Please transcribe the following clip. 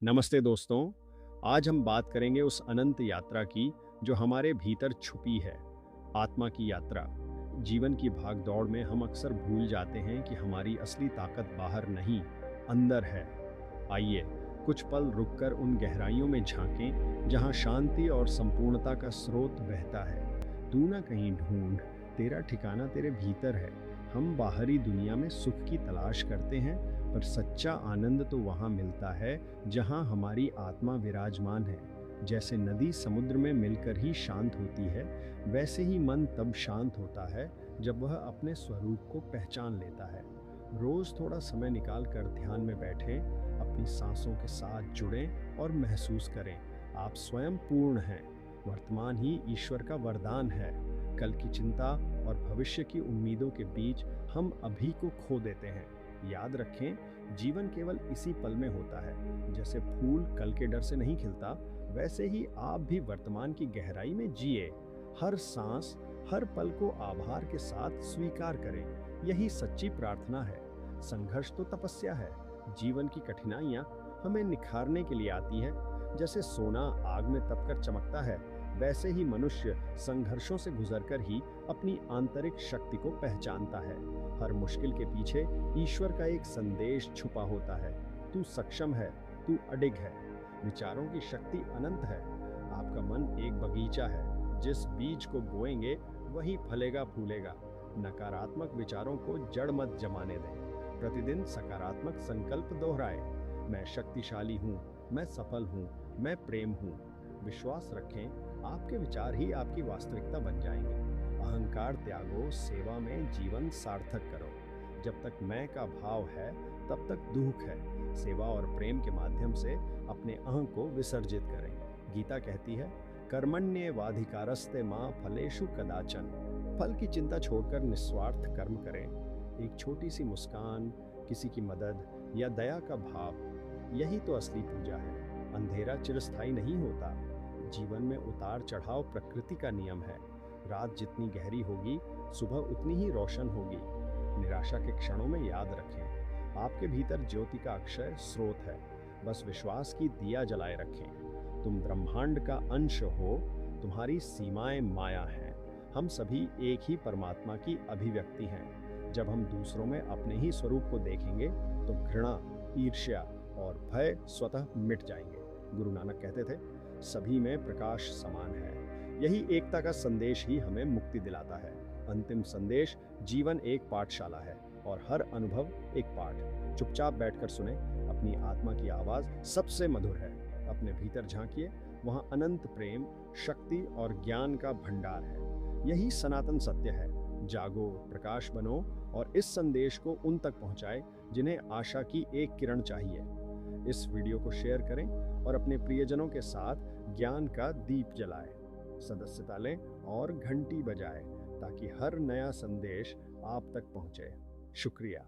नमस्ते दोस्तों। आज हम बात करेंगे उस अनंत यात्रा की जो हमारे भीतर छुपी है। आत्मा की यात्रा। जीवन की भाग दौड़ में हम अक्सर भूल जाते हैं कि हमारी असली ताकत बाहर नहीं, अंदर है। आइए कुछ पल रुककर उन गहराइयों में झांकें जहां शांति और संपूर्णता का स्रोत बहता है। तू ना कहीं ढूंढ, तेरा ठिकाना तेरे भीतर है। हम बाहरी दुनिया में सुख की तलाश करते हैं, पर सच्चा आनंद तो वहां मिलता है जहां हमारी आत्मा विराजमान है। जैसे नदी समुद्र में मिलकर ही शांत होती है, वैसे ही मन तब शांत होता है जब वह अपने स्वरूप को पहचान लेता है। रोज थोड़ा समय निकाल कर ध्यान में बैठें, अपनी सांसों के साथ जुड़ें और महसूस करें आप स्वयं पूर्ण हैं। वर्तमान ही ईश्वर का वरदान है। कल की चिंता और भविष्य की उम्मीदों के बीच हम अभी को खो देते हैं। याद रखें, जीवन केवल इसी पल में होता है। जैसे फूल कल के डर से नहीं खिलता, वैसे ही आप भी वर्तमान की गहराई में जिए। हर सांस, हर पल को आभार के साथ स्वीकार करें। यही सच्ची प्रार्थना है। संघर्ष तो तपस्या है। जीवन की कठिनाइयां हमें निखारने के लिए आती है। जैसे सोना आग में तपकर चमकता है, वैसे ही मनुष्य संघर्षों से गुजरकर ही अपनी आंतरिक शक्ति को पहचानता है। हर मुश्किल के पीछे ईश्वर का एक संदेश छुपा होता है। तू सक्षम है, तू अडिग है। विचारों की शक्ति अनंत है। आपका मन एक बगीचा है, जिस बीज को बोएंगे वही फलेगा फूलेगा। नकारात्मक विचारों को जड़ मत जमाने दें। प्रतिदिन सकारात्मक संकल्प दोहराएं। मैं शक्तिशाली हूँ, मैं सफल हूँ, मैं प्रेम हूँ। विश्वास रखें, आपके विचार ही आपकी वास्तविकता बन जाएंगे। अहंकार त्यागो, सेवा में जीवन सार्थक करो। जब तक मैं का भाव है, तब तक दुख है। सेवा और प्रेम के माध्यम से अपने अहं को विसर्जित करें। गीता कहती है, कर्मण्येवाधिकारस्ते मां फलेषु कदाचन। फल की चिंता छोड़कर निस्वार्थ कर्म करें। एक छोटी सी मुस्कान, किसी की मदद या दया का भाव, यही तो असली पूजा है। अंधेरा चिरस्थायी नहीं होता। जीवन में उतार चढ़ाव प्रकृति का नियम है। रात जितनी गहरी होगी, सुबह उतनी ही रोशन होगी। निराशा के क्षणों में याद रखें, आपके भीतर ज्योति का अक्षय स्रोत है। बस विश्वास की दिया जलाए रखें। तुम ब्रह्मांड का अंश हो, तुम्हारी सीमाएं माया हैं। हम सभी एक ही परमात्मा की अभिव्यक्ति हैं। जब हम दूसरों में अपने ही स्वरूप को देखेंगे, तो घृणा, ईर्ष्या और भय स्वतः मिट जाएंगे। गुरु नानक कहते थे, सभी में प्रकाश समान है। यही एकता का संदेश ही हमें मुक्ति दिलाता है। अंतिम संदेश, जीवन एक पाठशाला है और हर अनुभव एक पाठ। चुपचाप बैठकर सुने, अपनी आत्मा की आवाज सबसे मधुर है। अपने भीतर झांकिए, वहां अनंत प्रेम, शक्ति और ज्ञान का भंडार है। यही सनातन सत्य है। जागो, प्रकाश बनो और इस संदेश को उन तक पहुंचाए जिन्हें आशा की एक किरण चाहिए। इस वीडियो को शेयर करें और अपने प्रियजनों के साथ ज्ञान का दीप जलाएं। सदस्यता लें और घंटी बजाएं, ताकि हर नया संदेश आप तक पहुंचे। शुक्रिया।